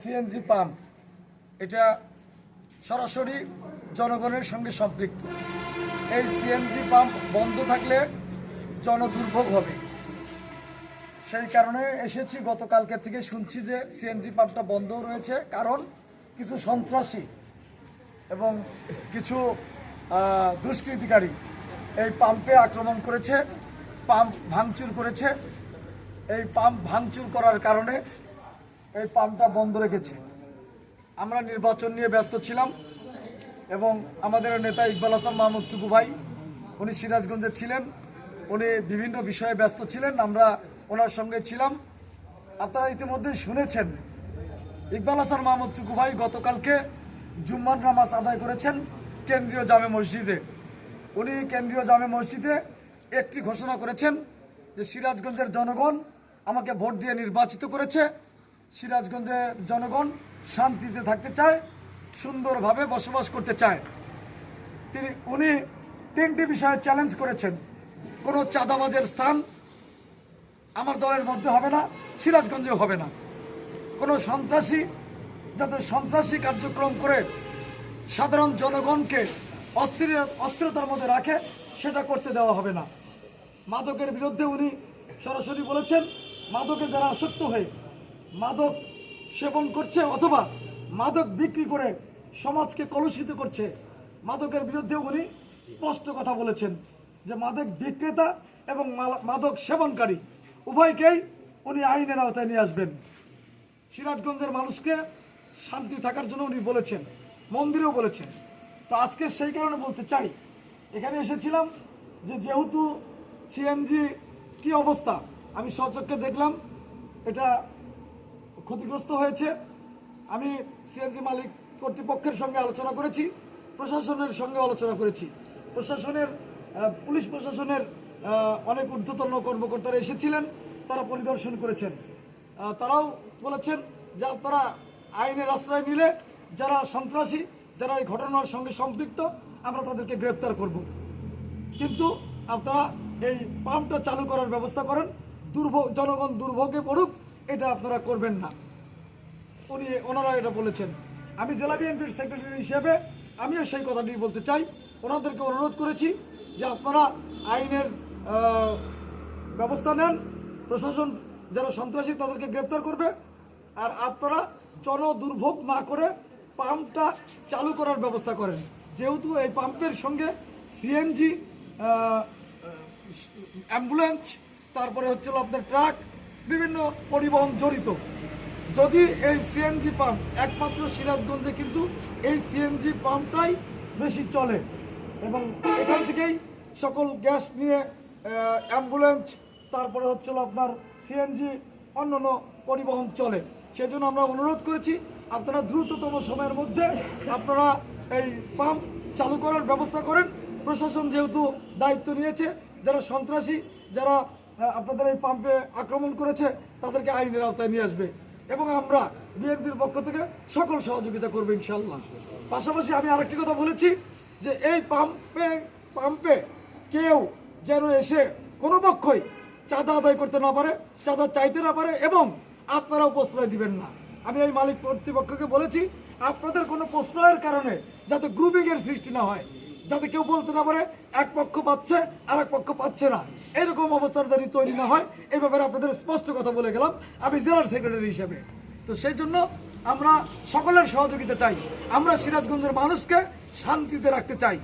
CNG pump এটা সরাসরি জনগণের সঙ্গে সম্পৃক্ত। এই সিএনজি পাম্প বন্ধ থাকলে জনদুর্ভোগ হবে। সেই কারণে এসেছি, গতকালকে থেকে শুনছি যে সিএনজি পাম্পটা বন্ধ রয়েছে, কারণ কিছু সন্ত্রাসী এবং কিছু দুষ্কৃতিকারী এই পাম্পে আক্রমণ করেছে, পাম্প ভাঙচুর করেছে। এই পাম্প ভাঙচুর করার কারণে এই পাম্পটা বন্ধ রেখেছে। আমরা নির্বাচন নিয়ে ব্যস্ত ছিলাম এবং আমাদের নেতা ইকবাল হাসান মাহমুদ টুকু ভাই, উনি সিরাজগঞ্জে ছিলেন, উনি বিভিন্ন বিষয়ে ব্যস্ত ছিলেন, আমরা ওনার সঙ্গে ছিলাম। আপনারা ইতিমধ্যে শুনেছেন ইকবাল হাসান মাহমুদ টুকু ভাই গতকালকে জুম্মার নামাজ আদায় করেছেন কেন্দ্রীয় জামে মসজিদে। উনি কেন্দ্রীয় জামে মসজিদে একটি ঘোষণা করেছেন যে সিরাজগঞ্জের জনগণ আমাকে ভোট দিয়ে নির্বাচিত করেছে, সিরাজগঞ্জের জনগণ শান্তিতে থাকতে চায়, সুন্দরভাবে বসবাস করতে চায়। উনি তিনটি বিষয়ে চ্যালেঞ্জ করেছেন। কোনো চাঁদাবাজের স্থান আমার দলের মধ্যে হবে না, সিরাজগঞ্জেও হবে না। কোনো সন্ত্রাসী যাতে সন্ত্রাসী কার্যক্রম করে সাধারণ জনগণকে অস্থিরতার মধ্যে রাখে, সেটা করতে দেওয়া হবে না। মাদকের বিরুদ্ধে উনি সরাসরি বলেছেন, মাদকে যারা আসক্ত হয়ে মাদক সেবন করছে অথবা মাদক বিক্রি করে সমাজকে কলুষিত করছে, মাদকের বিরুদ্ধে উনি স্পষ্ট কথা বলেছেন যে মাদক বিক্রেতা এবং মাদক সেবনকারী উভয়কেই উনি আইনের আওতায় নিয়ে আসবেন। সিরাজগঞ্জের মানুষকে শান্তি থাকার জন্য উনি বলেছেন, মন্দিরেও বলেছেন। তো আজকে সেই কারণে বলতে চাই, এখানে এসেছিলাম যে যেহেতু সিএনজি কি অবস্থা আমি স্বচক্ষে দেখলাম, এটা ক্ষতিগ্রস্ত হয়েছে। আমি সিএনজি মালিক কর্তৃপক্ষের সঙ্গে আলোচনা করেছি, প্রশাসনের সঙ্গে আলোচনা করেছি। পুলিশ প্রশাসনের অনেক ঊর্ধ্বতন কর্মকর্তারা এসেছিলেন, তারা পরিদর্শন করেছেন। তারাও বলেছেন যে আপনারা আইনের আশ্রয় নিলে যারা সন্ত্রাসী, যারা এই ঘটনার সঙ্গে সম্পৃক্ত, আমরা তাদেরকে গ্রেপ্তার করব। কিন্তু আপনারা এই পাম্পটা চালু করার ব্যবস্থা করেন, জনগণ দুর্ভোগে পড়ুক, এটা আপনারা করবেন না। ওনারা এটা বলেছেন। আমি জেলা বিএনপির সেক্রেটারি হিসেবে আমিও সেই কথাটি বলতে চাই। ওনাদেরকে অনুরোধ করেছি যে আপনারা আইনের ব্যবস্থা নেন, প্রশাসন যারা সন্ত্রাসী তাদেরকে গ্রেপ্তার করবে, আর আপনারা জনদুর্ভোগ না করে পাম্পটা চালু করার ব্যবস্থা করেন। যেহেতু এই পাম্পের সঙ্গে সিএনজি, অ্যাম্বুলেন্স, তারপরে হচ্ছিল আপনার ট্রাক, বিভিন্ন পরিবহন জড়িত। যদি এই সিএনজি পাম্প একমাত্র সিরাজগঞ্জে কিন্তু এই সিএনজি পাম্পটাই বেশি চলে এবং এখান থেকেই সকল গ্যাস নিয়ে অ্যাম্বুলেন্স, তারপরে হচ্ছিল আপনার সিএনজি, অন্যান্য পরিবহন চলে। সেজন্য আমরা অনুরোধ করেছি আপনারা দ্রুততম সময়ের মধ্যে আপনারা এই পাম্প চালু করার ব্যবস্থা করেন। প্রশাসন যেহেতু দায়িত্ব নিয়েছে, যারা সন্ত্রাসী, যারা আপনাদের এই পাম্পে আক্রমণ করেছে, তাদেরকে আইনের আওতায় নিয়ে আসবে এবং আমরা বিএনপির পক্ষ থেকে সকল সহযোগিতা করবো ইনশাল্লাহ। পাশাপাশি আমি আরেকটি কথা বলেছি যে এই পাম্পে কেউ যেন এসে কোনো পক্ষই চাঁদা আদায় করতে না পারে, চাঁদা চাইতে না পারে এবং আপনারাও প্রশ্রয় দিবেন না। আমি এই মালিক কর্তৃপক্ষকে বলেছি আপনাদের কোনো প্রশ্রয়ের কারণে যাতে গ্রুপিংয়ের সৃষ্টি না হয়, যাতে কেউ বলতে না পারে এক পক্ষ পাচ্ছে আর এক পক্ষ পাচ্ছে না, এরকম অবস্থার যদি তৈরি না হয়, এই ব্যাপারে আপনাদের স্পষ্ট কথা বলে গেলাম আমি জেলার সেক্রেটারি হিসেবে। তো সেই জন্য আমরা সকলের সহযোগিতা চাই, আমরা সিরাজগঞ্জের মানুষকে শান্তিতে রাখতে চাই।